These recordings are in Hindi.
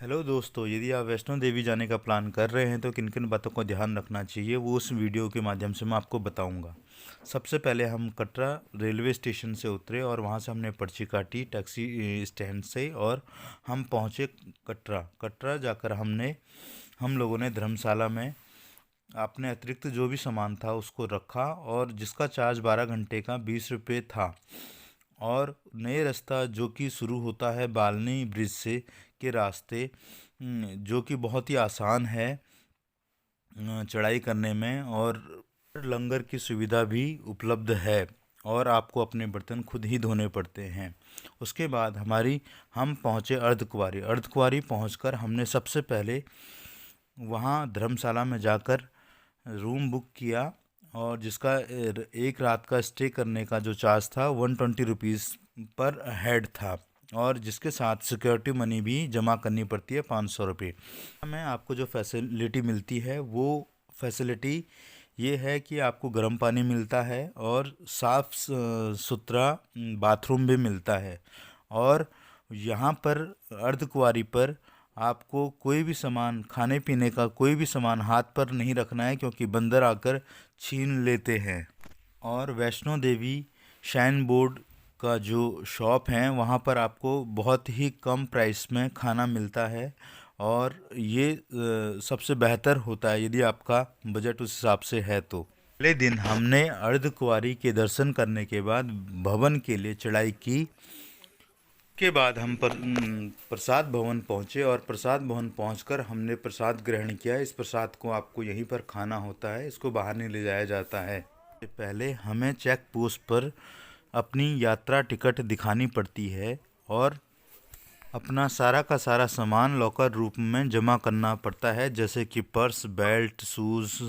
हेलो दोस्तों, यदि आप वैष्णो देवी जाने का प्लान कर रहे हैं तो किन किन बातों को ध्यान रखना चाहिए वो उस वीडियो के माध्यम से मैं आपको बताऊंगा। सबसे पहले हम कटरा रेलवे स्टेशन से उतरे और वहां से हमने पर्ची काटी टैक्सी स्टैंड से और हम पहुंचे कटरा। कटरा जाकर हम लोगों ने धर्मशाला में अपने अतिरिक्त जो भी सामान था उसको रखा और जिसका चार्ज 12 घंटे का 20 रुपये था। और नए रास्ता जो कि शुरू होता है बालनी ब्रिज से के रास्ते, जो कि बहुत ही आसान है चढ़ाई करने में, और लंगर की सुविधा भी उपलब्ध है और आपको अपने बर्तन खुद ही धोने पड़ते हैं। उसके बाद हम पहुँचे अर्धकुंवारी। अर्धकुंवारी पहुँचकर हमने सबसे पहले वहाँ धर्मशाला में जाकर रूम बुक किया और जिसका एक रात का स्टे करने का जो चार्ज था 120 रुपीज़ पर हेड था और जिसके साथ सिक्योरिटी मनी भी जमा करनी पड़ती है 500 रुपये। हमें आपको जो फैसिलिटी मिलती है वो फैसिलिटी ये है कि आपको गर्म पानी मिलता है और साफ़ सुथरा बाथरूम भी मिलता है। और यहाँ पर अर्धकुंवारी पर आपको कोई भी सामान, खाने पीने का कोई भी सामान हाथ पर नहीं रखना है क्योंकि बंदर आकर छीन लेते हैं। और वैष्णो देवी शाइन बोर्ड का जो शॉप है वहाँ पर आपको बहुत ही कम प्राइस में खाना मिलता है और ये सबसे बेहतर होता है यदि आपका बजट उस हिसाब से है तो। पहले दिन हमने अर्धकुंवारी के दर्शन करने के बाद भवन के लिए चढ़ाई की। के बाद हम प्रसाद भवन पहुँचे और प्रसाद भवन पहुंचकर हमने प्रसाद ग्रहण किया। इस प्रसाद को आपको यहीं पर खाना होता है, इसको बाहर नहीं ले जाया जाता है। पहले हमें चेक पोस्ट पर अपनी यात्रा टिकट दिखानी पड़ती है और अपना सारा का सारा सामान लॉकर रूप में जमा करना पड़ता है, जैसे कि पर्स, बेल्ट, शूज़,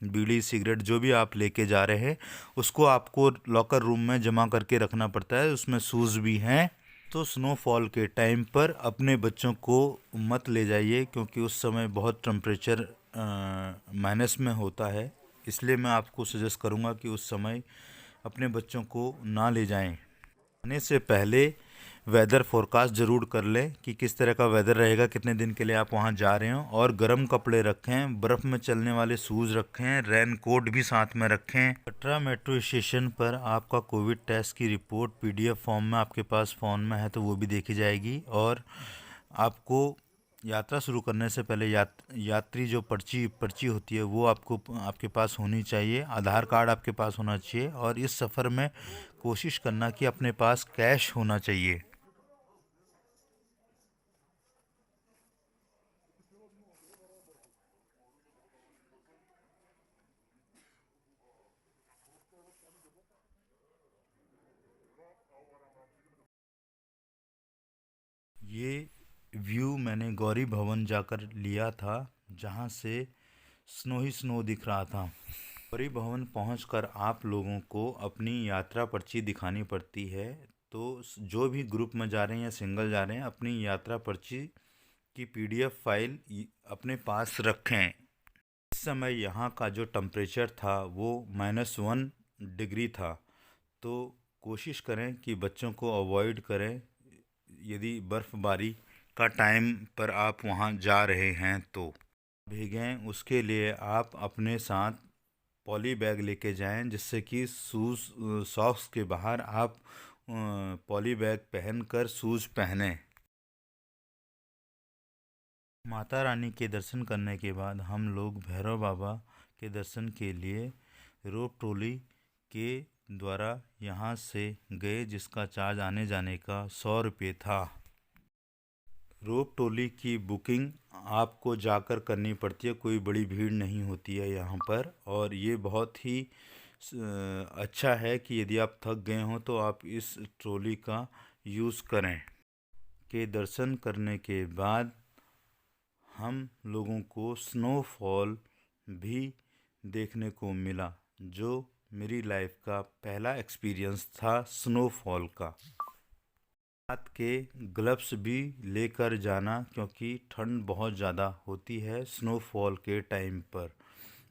बीड़ी, सिगरेट, जो भी आप लेके जा रहे हैं उसको आपको लॉकर रूम में जमा करके रखना पड़ता है। उसमें शूज़ भी हैं। तो स्नोफॉल के टाइम पर अपने बच्चों को मत ले जाइए क्योंकि उस समय बहुत टेम्परेचर माइनस में होता है, इसलिए मैं आपको सजेस्ट करूंगा कि उस समय अपने बच्चों को ना ले जाएं। आने से पहले वेदर फोरकास्ट ज़रूर कर लें कि किस तरह का वेदर रहेगा, कितने दिन के लिए आप वहां जा रहे हो, और गर्म कपड़े रखें, बर्फ़ में चलने वाले शूज़ रखें, रेन कोट भी साथ में रखें। कटरा मेट्रो स्टेशन पर आपका कोविड टेस्ट की रिपोर्ट पीडीएफ फॉर्म में आपके पास फ़ोन में है तो वो भी देखी जाएगी। और आपको यात्रा शुरू करने से पहले यात्री जो पर्ची होती है वो आपको आपके पास होनी चाहिए। आधार कार्ड आपके पास होना चाहिए और इस सफ़र में कोशिश करना कि अपने पास कैश होना चाहिए। ये व्यू मैंने गौरी भवन जाकर लिया था जहाँ से स्नो ही स्नो दिख रहा था। गौरी भवन पहुंचकर आप लोगों को अपनी यात्रा पर्ची दिखानी पड़ती है। तो जो भी ग्रुप में जा रहे हैं या सिंगल जा रहे हैं अपनी यात्रा पर्ची की पीडीएफ फाइल अपने पास रखें। इस समय यहाँ का जो टेम्परेचर था वो -1 डिग्री था, तो कोशिश करें कि बच्चों को अवॉइड करें यदि बर्फ़बारी का टाइम पर आप वहाँ जा रहे हैं तो। भीगें उसके लिए आप अपने साथ पॉली बैग लेके जाएं, जिससे कि शूज़ सॉक्स के बाहर आप पॉली बैग पहनकर शूज़ पहनें। माता रानी के दर्शन करने के बाद हम लोग भैरव बाबा के दर्शन के लिए रोप ट्रॉली के द्वारा यहाँ से गए, जिसका चार्ज आने जाने का 100 रुपये था। रोप ट्रॉली की बुकिंग आपको जाकर करनी पड़ती है, कोई बड़ी भीड़ नहीं होती है यहाँ पर। और ये बहुत ही अच्छा है कि यदि आप थक गए हों तो आप इस ट्रॉली का यूज़ करें। के दर्शन करने के बाद हम लोगों को स्नोफॉल भी देखने को मिला, जो मेरी लाइफ का पहला एक्सपीरियंस था स्नोफॉल का। हाथ के ग्लव्स भी लेकर जाना क्योंकि ठंड बहुत ज़्यादा होती है स्नोफॉल के टाइम पर,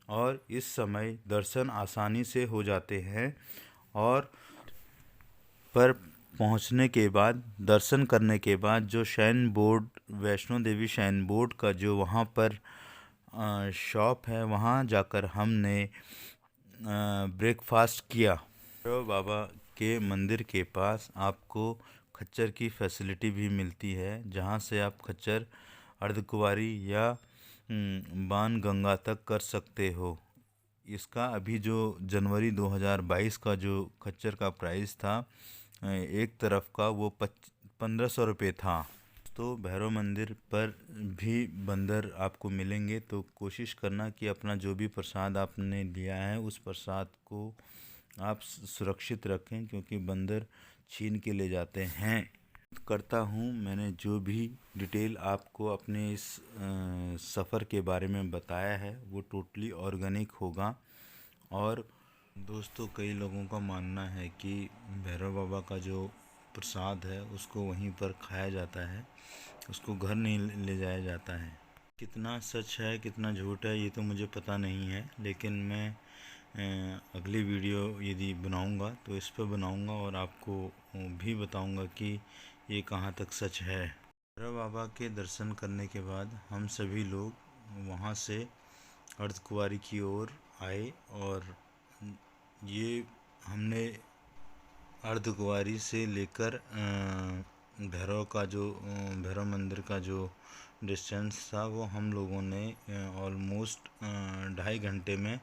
और इस समय दर्शन आसानी से हो जाते हैं। और पर पहुंचने के बाद, दर्शन करने के बाद, जो shine board, Vaishno Devi shine board का जो वहाँ पर शॉप है, वहाँ जाकर हमने ब्रेकफास्ट किया। भैरव बाबा के मंदिर के पास आपको खच्चर की फैसिलिटी भी मिलती है, जहाँ से आप खच्चर अर्धकुंवारी या बाण गंगा तक कर सकते हो। इसका अभी जो जनवरी 2022 का जो खच्चर का प्राइस था एक तरफ का, वो 1500 रुपये था। तो भैरव मंदिर पर भी बंदर आपको मिलेंगे, तो कोशिश करना कि अपना जो भी प्रसाद आपने लिया है उस प्रसाद को आप सुरक्षित रखें, क्योंकि बंदर छीन के ले जाते हैं। करता हूँ मैंने जो भी डिटेल आपको अपने इस सफ़र के बारे में बताया है वो टोटली ऑर्गेनिक होगा। और दोस्तों, कई लोगों का मानना है कि भैरव बाबा का जो प्रसाद है उसको वहीं पर खाया जाता है, उसको घर नहीं ले जाया जाता है। कितना सच है कितना झूठ है ये तो मुझे पता नहीं है, लेकिन मैं अगली वीडियो यदि बनाऊंगा तो इस पर बनाऊंगा और आपको भी बताऊंगा कि ये कहाँ तक सच है। भैरव बाबा के दर्शन करने के बाद हम सभी लोग वहाँ से अर्धकुंवारी की ओर आए, और ये हमने अर्धकुंवारी से लेकर भैरव का जो भैरव मंदिर का जो डिस्टेंस था वो हम लोगों ने ऑलमोस्ट 2.5 घंटे में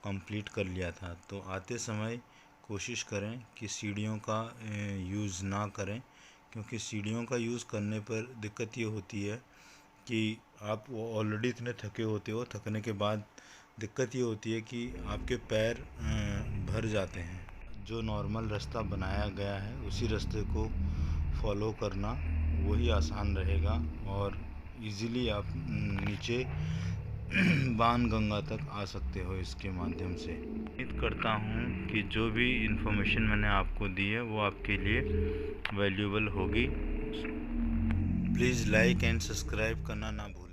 कंप्लीट कर लिया था। तो आते समय कोशिश करें कि सीढ़ियों का यूज़ ना करें, क्योंकि सीढ़ियों का यूज़ करने पर दिक्कत ये होती है कि आप वो ऑलरेडी इतने थके होते हो, थकने के बाद दिक्कत ये होती है कि आपके पैर भर जाते हैं। जो नॉर्मल रास्ता बनाया गया है उसी रास्ते को फॉलो करना वही आसान रहेगा, और इजीली आप नीचे बाण गंगा तक आ सकते हो इसके माध्यम से। उम्मीद करता हूँ कि जो भी इन्फॉर्मेशन मैंने आपको दी है वो आपके लिए वैल्यूएबल होगी। प्लीज़ लाइक एंड सब्सक्राइब करना ना भूलें।